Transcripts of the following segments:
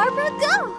Barbara, go!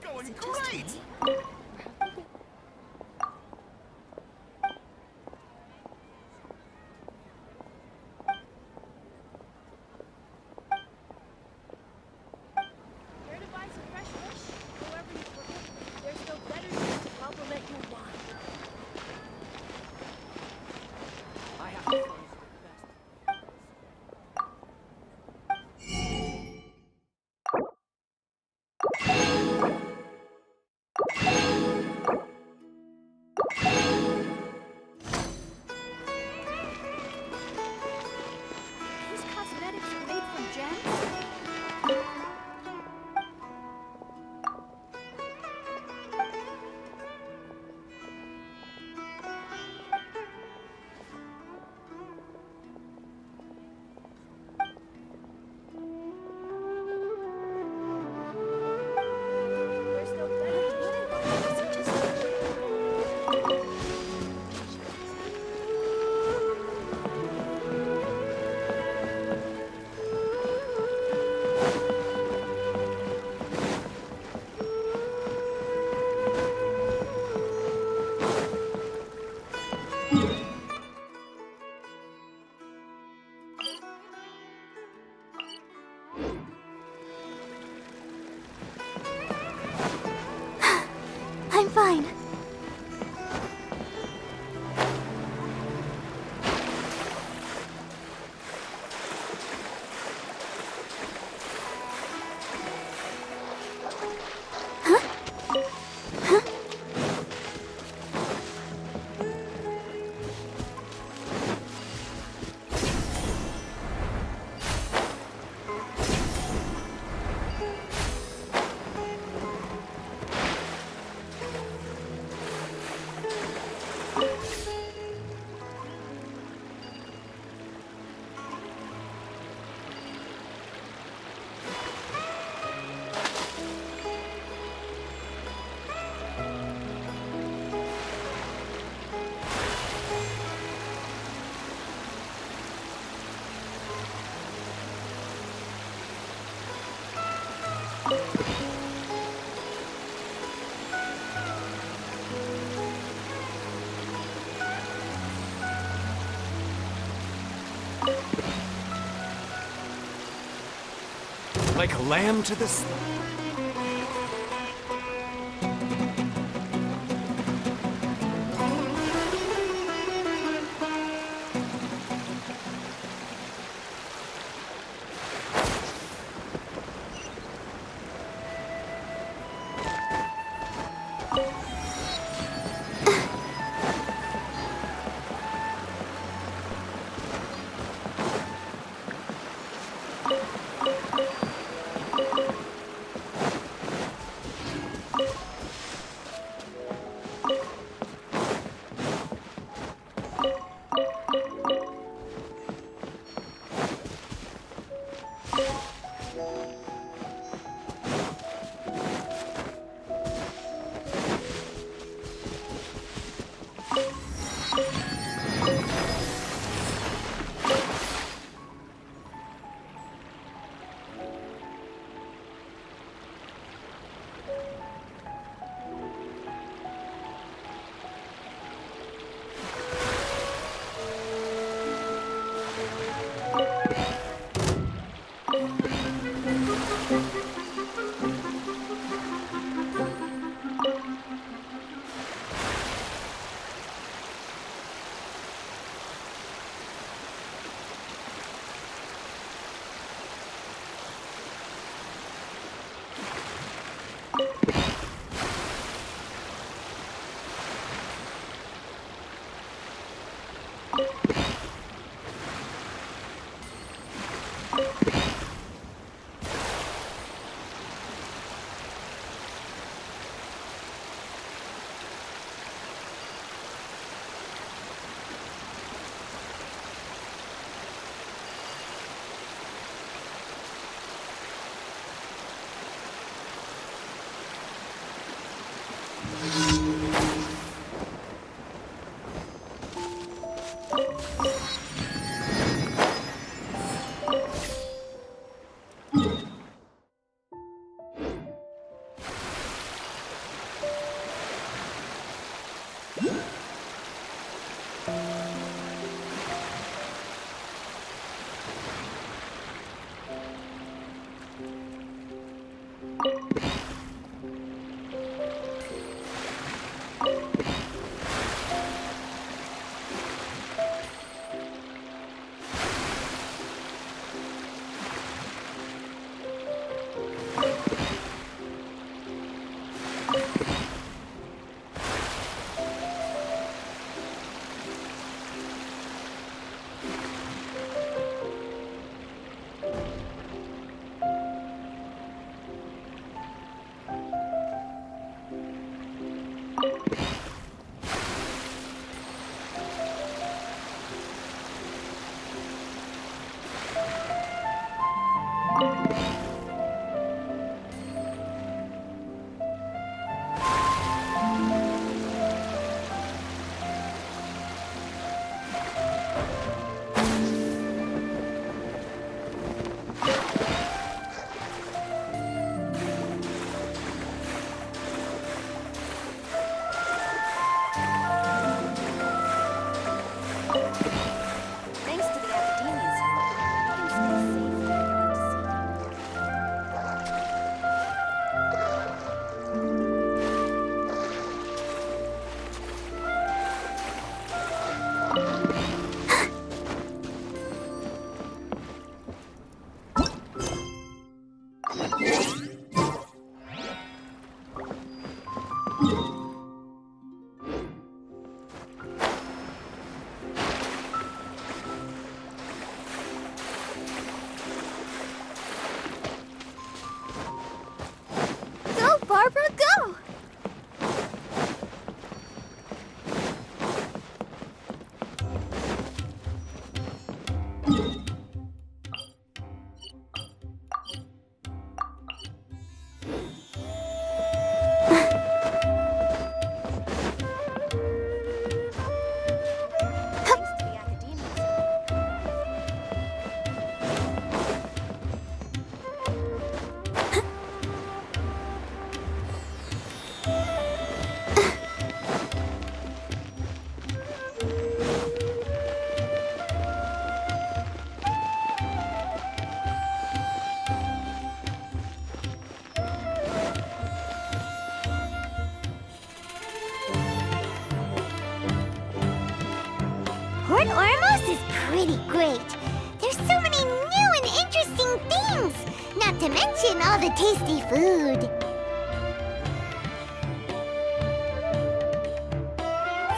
Going great! Here to buy some fresh fish? However you put it, there's no better thing to compliment your wine. I have to find the best. These cosmetics are made from gems? There's no better I'm fine. Like a lamb to the slaughter. Thanks to the academia's help, I can stay safe from going to sea. Go, Barbara, go! Thanks to the academia's help. Port Ormos is pretty great. There's so many new and interesting things, not to mention all the tasty food.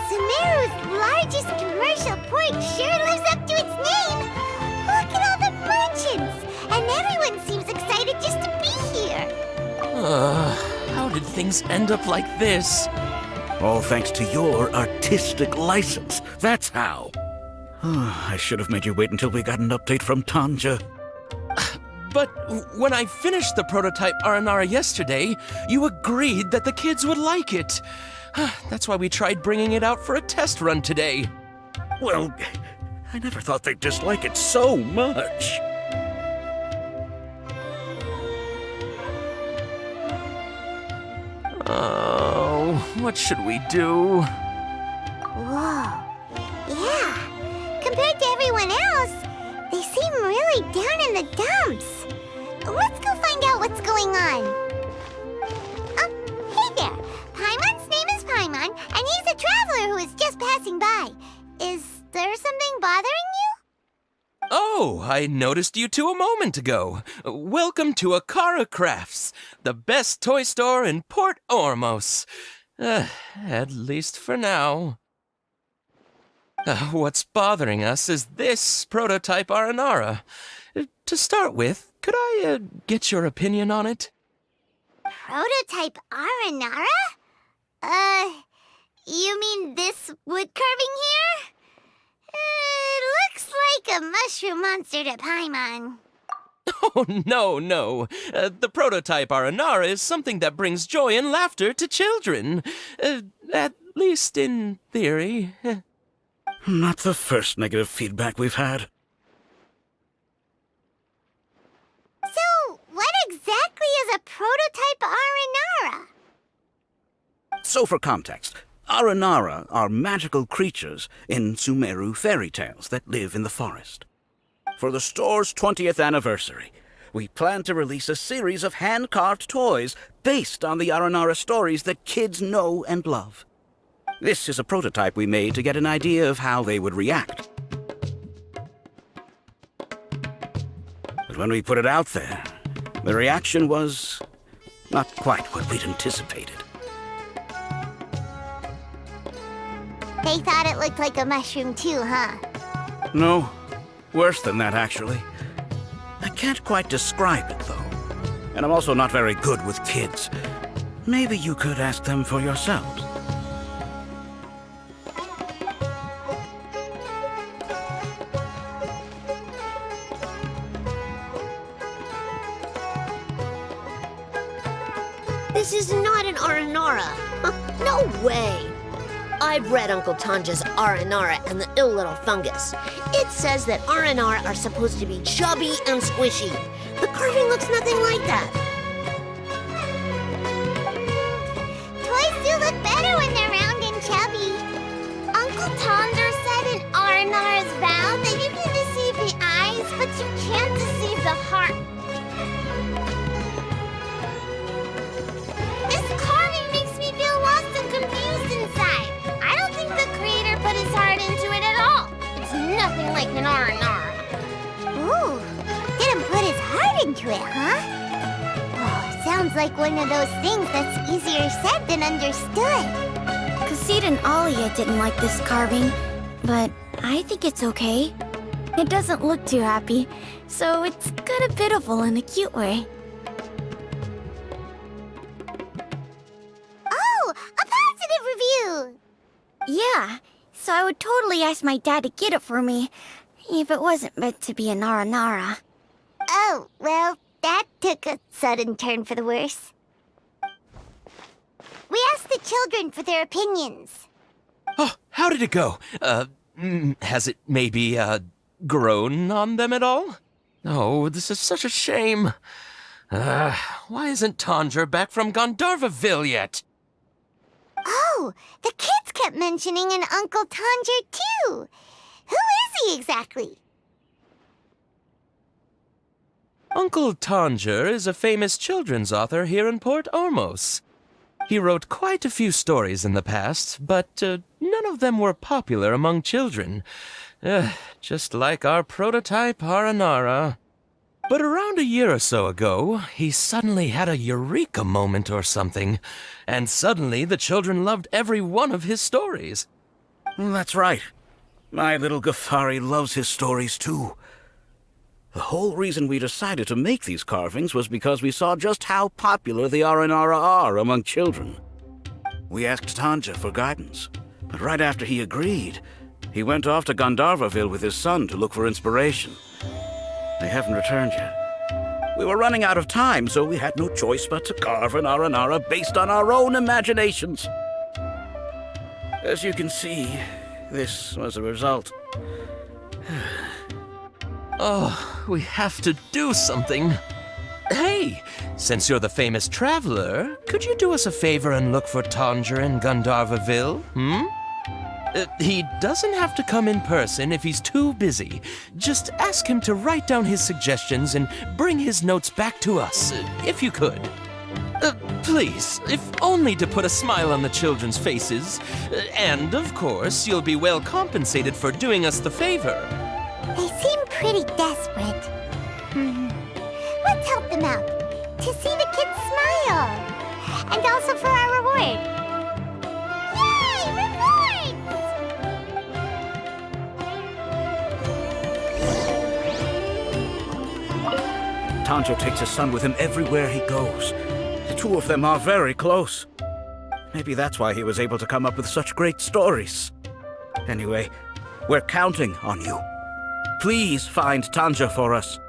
Sumeru's largest commercial port sure lives up to its name. Look at all the merchants, and everyone seems excited just to be here. How did things end up like this? All thanks to your artistic license. That's how. I should have made you wait until we got an update from Tanja. But when I finished the prototype Aranara yesterday, you agreed that the kids would like it. That's why we tried bringing it out for a test run today. Well, I never thought they'd dislike it so much. Oh, what should we do? Whoa. Yeah. Compared to everyone else, they seem really down in the dumps. Let's go find out what's going on. Oh, hey there. Paimon's name is Paimon, and he's a traveler who is just passing by. Is there something bothering you? Oh, I noticed you two a moment ago. Welcome to Akara Crafts, the best toy store in Port Ormos. At least for now. What's bothering us is this prototype Aranara. To start with, could I get your opinion on it? Prototype Aranara? You mean this wood carving here? It looks like a mushroom monster to Paimon. Oh, no, no. The prototype Aranara is something that brings joy and laughter to children. At least in theory. Not the first negative feedback we've had. So, what exactly is a prototype Aranara? So for context, Aranara are magical creatures in Sumeru fairy tales that live in the forest. For the store's 20th anniversary, we plan to release a series of hand-carved toys based on the Aranara stories that kids know and love. This is a prototype we made to get an idea of how they would react. But when we put it out there, the reaction was not quite what we'd anticipated. They thought it looked like a mushroom too, huh? No, worse than that, actually. I can't quite describe it, though. And I'm also not very good with kids. Maybe you could ask them for yourselves. This is not an Aranara. No way. I've read Uncle Tanja's Aranara and the ill little fungus. It says that Aranara are supposed to be chubby and squishy. The carving looks nothing like that. Toys do look better when they're round and chubby. Uncle Tonder said in Aranara's vow that you can deceive the eyes, but you can't deceive the heart. This carving makes me feel lost and confused inside. I don't think the creator put his heart into it at all. It's nothing like an Aranara. Ooh, didn't put his heart into it, huh? Oh, sounds like one of those things that's easier said than understood. Casita and Alia didn't like this carving, but I think it's okay. It doesn't look too happy, so it's kind of pitiful in a cute way. Oh, a positive review! Yeah, so I would totally ask my dad to get it for me, if it wasn't meant to be an Aranara. Oh, well, that took a sudden turn for the worse. We asked the children for their opinions. Oh, how did it go? Has it maybe, grown on them at all? Oh, this is such a shame. Why isn't Tanja back from Gandharva Valley yet? Oh, the kids kept mentioning an Uncle Tanger, too. Who is he exactly? Uncle Tanger is a famous children's author here in Port Ormos. He wrote quite a few stories in the past, but none of them were popular among children. Just like our prototype Aranara. But around a year or so ago, he suddenly had a eureka moment or something, and suddenly the children loved every one of his stories. That's right. My little Ghaffari loves his stories, too. The whole reason we decided to make these carvings was because we saw just how popular the Aranara are among children. We asked Tanja for guidance, but right after he agreed, he went off to Gandharvaville with his son to look for inspiration. They haven't returned yet. We were running out of time, so we had no choice but to carve an Aranara based on our own imaginations. As you can see, this was the result. Oh, we have to do something. Hey, since you're the famous traveler, could you do us a favor and look for Tanger in Gandharvaville, He doesn't have to come in person if he's too busy. Just ask him to write down his suggestions and bring his notes back to us, if you could. Please, if only to put a smile on the children's faces. And, of course, you'll be well compensated for doing us the favor. They seem pretty desperate. Let's help them out. To see the kids smile. And also for our reward. Yay! Rewards! Tanjo takes his son with him everywhere he goes. The two of them are very close. Maybe that's why he was able to come up with such great stories. Anyway, we're counting on you. Please find Tanja for us.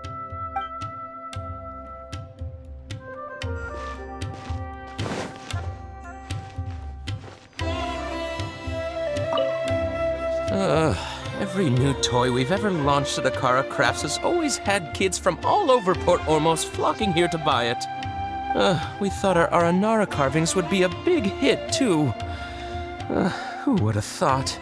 Every new toy we've ever launched at Akara Crafts has always had kids from all over Port Ormos flocking here to buy it. We thought our Aranara carvings would be a big hit, too. Who would have thought?